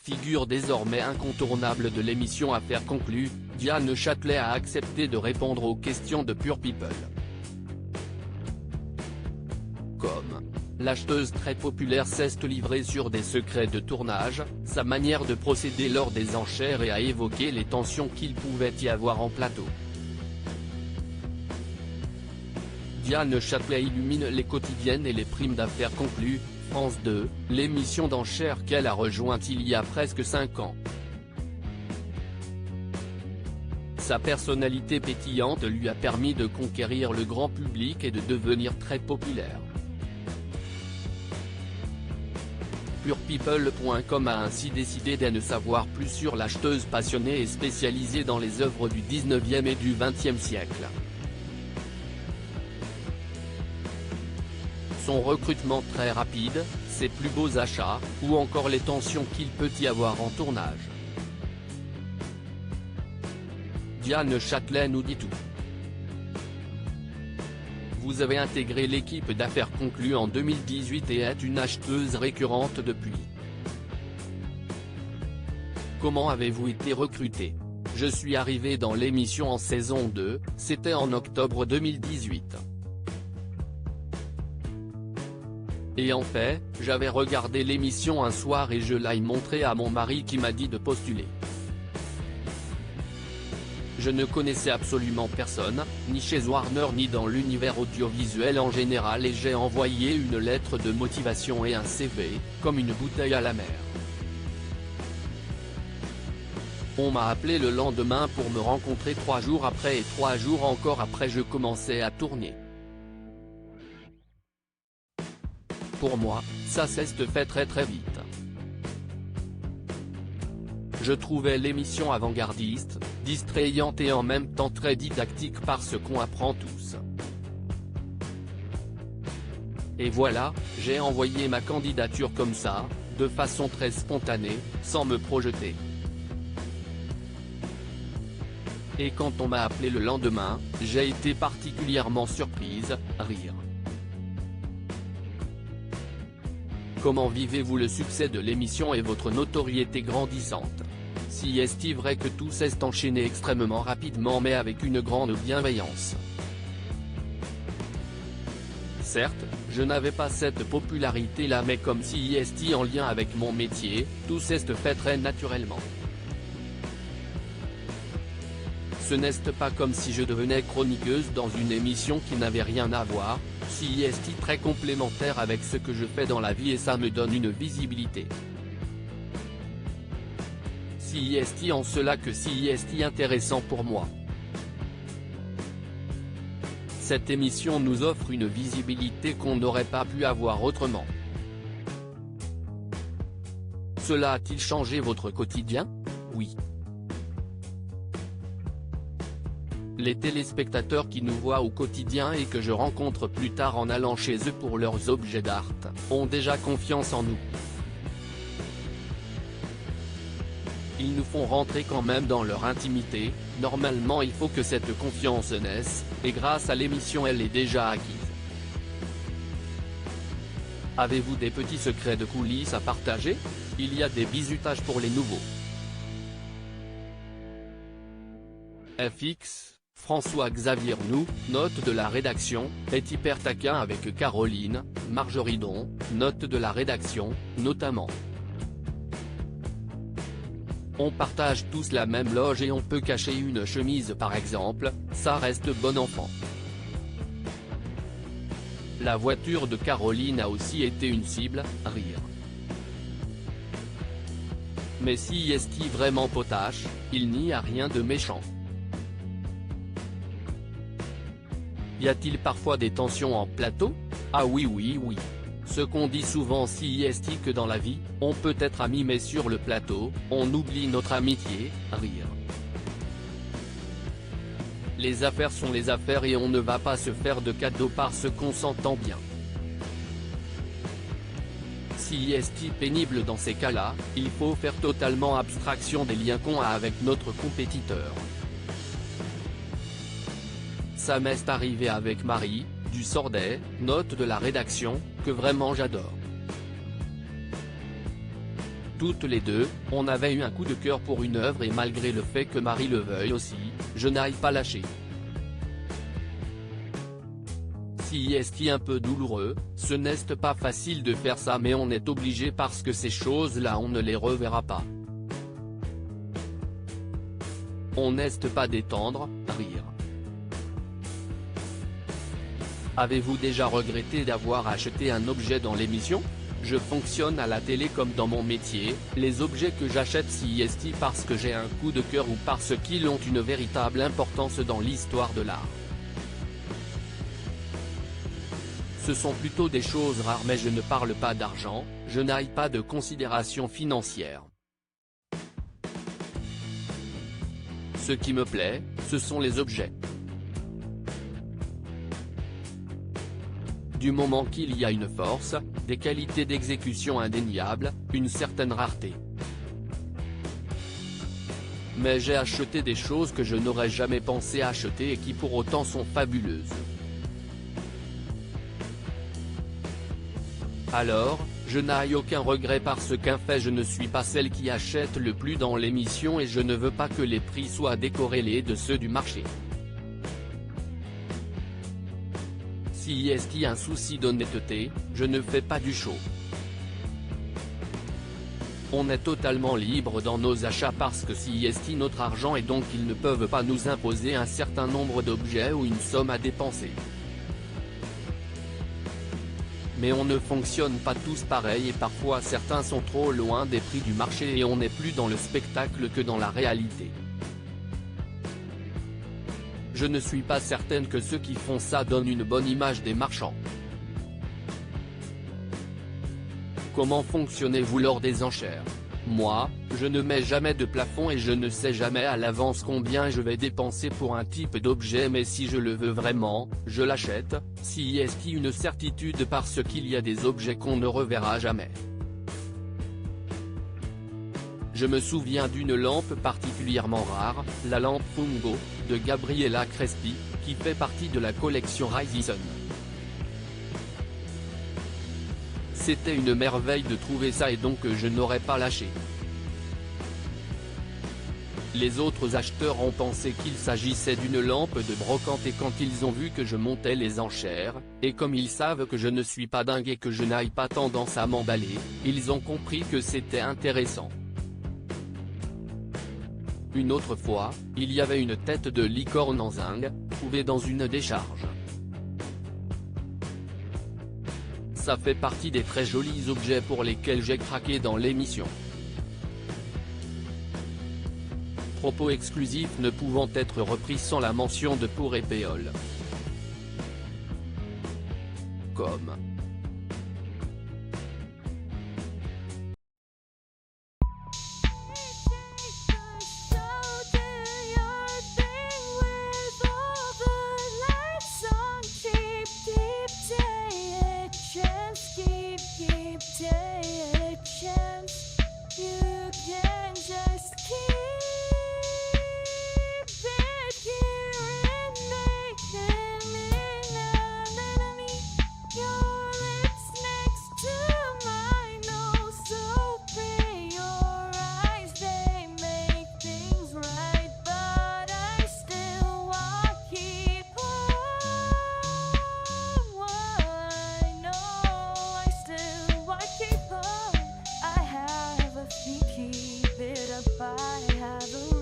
Figure désormais incontournable de l'émission Affaires conclues, Diane Châtelet a accepté de répondre aux questions de Pure People. Comme l'acheteuse très populaire s'est livrée sur des secrets de tournage, sa manière de procéder lors des enchères et a évoqué les tensions qu'il pouvait y avoir en plateau. Diane Châtelet illumine les quotidiennes et les primes d'affaires conclues, France 2, l'émission d'enchères qu'elle a rejointe il y a presque 5 ans. Sa personnalité pétillante lui a permis de conquérir le grand public et de devenir très populaire. PurePeople.com a ainsi décidé d'en savoir plus sur l'acheteuse passionnée et spécialisée dans les œuvres du 19e et du 20e siècle. Son recrutement très rapide, ses plus beaux achats, ou encore les tensions qu'il peut y avoir en tournage. Diane Châtelet nous dit tout. Vous avez intégré l'équipe d'affaires conclues en 2018 et êtes une acheteuse récurrente depuis. Comment avez-vous été recrutée? Je suis arrivée dans l'émission en saison 2, c'était en octobre 2018. Et en fait, j'avais regardé l'émission un soir et je l'ai montré à mon mari qui m'a dit de postuler. Je ne connaissais absolument personne, ni chez Warner ni dans l'univers audiovisuel en général et j'ai envoyé une lettre de motivation et un CV, comme une bouteille à la mer. On m'a appelé le lendemain pour me rencontrer 3 jours après et 3 jours encore après je commençais à tourner. Pour moi, ça s'est fait très vite. Je trouvais l'émission avant-gardiste, distrayante et en même temps très didactique parce qu'on apprend tous. Et voilà, j'ai envoyé ma candidature comme ça, de façon très spontanée, sans me projeter. Et quand on m'a appelé le lendemain, j'ai été particulièrement surprise, rire. Comment vivez-vous le succès de l'émission et votre notoriété grandissante? Si est-il vrai que tout s'est enchaîné extrêmement rapidement mais avec une grande bienveillance? Certes, je n'avais pas cette popularité-là mais comme si est en lien avec mon métier, tout s'est fait très naturellement. Ce n'est pas comme si je devenais chroniqueuse dans une émission qui n'avait rien à voir, si est très complémentaire avec ce que je fais dans la vie et ça me donne une visibilité. Si est en cela que si est intéressant pour moi. Cette émission nous offre une visibilité qu'on n'aurait pas pu avoir autrement. Cela a-t-il changé votre quotidien? Oui. Les téléspectateurs qui nous voient au quotidien et que je rencontre plus tard en allant chez eux pour leurs objets d'art, ont déjà confiance en nous. Ils nous font rentrer quand même dans leur intimité, normalement il faut que cette confiance naisse, et grâce à l'émission elle est déjà acquise. Avez-vous des petits secrets de coulisses à partager? Il y a des bizutages pour les nouveaux. FX François-Xavier nous, note de la rédaction, est hyper taquin avec Caroline, Marjoridon, note de la rédaction, notamment. On partage tous la même loge et on peut cacher une chemise par exemple, ça reste bon enfant. La voiture de Caroline a aussi été une cible, rire. Mais si est-il vraiment potache, il n'y a rien de méchant. Y a-t-il parfois des tensions en plateau? Ah oui. Ce qu'on dit souvent si est que dans la vie, on peut être amis mais sur le plateau, on oublie notre amitié, rire. Les affaires sont les affaires et on ne va pas se faire de cadeaux parce qu'on s'entend bien. Si est pénible dans ces cas-là, il faut faire totalement abstraction des liens qu'on a avec notre compétiteur. Ça m'est arrivé avec Marie, du Sordet, note de la rédaction, que vraiment j'adore. Toutes les deux, on avait eu un coup de cœur pour une œuvre et malgré le fait que Marie le veuille aussi, je n'arrive pas lâcher. Si est un peu douloureux, ce n'est pas facile de faire ça mais on est obligé parce que ces choses-là on ne les reverra pas. On n'est pas détendre, rire. Avez-vous déjà regretté d'avoir acheté un objet dans l'émission ? Je fonctionne à la télé comme dans mon métier, les objets que j'achète CIST parce que j'ai un coup de cœur ou parce qu'ils ont une véritable importance dans l'histoire de l'art. Ce sont plutôt des choses rares mais je ne parle pas d'argent, je n'ai pas de considération financière. Ce qui me plaît, ce sont les objets. Du moment qu'il y a une force, des qualités d'exécution indéniables, une certaine rareté. Mais j'ai acheté des choses que je n'aurais jamais pensé acheter et qui pour autant sont fabuleuses. Alors, je n'ai aucun regret parce qu'en fait je ne suis pas celle qui achète le plus dans l'émission et je ne veux pas que les prix soient décorrélés de ceux du marché. Si est un souci d'honnêteté, je ne fais pas du show. On est totalement libre dans nos achats parce que si est notre argent et donc ils ne peuvent pas nous imposer un certain nombre d'objets ou une somme à dépenser. Mais on ne fonctionne pas tous pareil et parfois certains sont trop loin des prix du marché et on n'est plus dans le spectacle que dans la réalité. Je ne suis pas certaine que ceux qui font ça donnent une bonne image des marchands. Comment fonctionnez-vous lors des enchères ? Moi, je ne mets jamais de plafond et je ne sais jamais à l'avance combien je vais dépenser pour un type d'objet mais si je le veux vraiment, je l'achète, si est une certitude parce qu'il y a des objets qu'on ne reverra jamais. Je me souviens d'une lampe particulièrement rare, la lampe Fungo, de Gabriela Crespi, qui fait partie de la collection Rising. C'était une merveille de trouver ça et donc je n'aurais pas lâché. Les autres acheteurs ont pensé qu'il s'agissait d'une lampe de brocante et quand ils ont vu que je montais les enchères, et comme ils savent que je ne suis pas dingue et que je n'aille pas tendance à m'emballer, ils ont compris que c'était intéressant. Une autre fois, il y avait une tête de licorne en zinc, trouvée dans une décharge. Ça fait partie des très jolis objets pour lesquels j'ai craqué dans l'émission. Propos exclusifs ne pouvant être repris sans la mention de Pour et Péole. Comme keep it up, I have a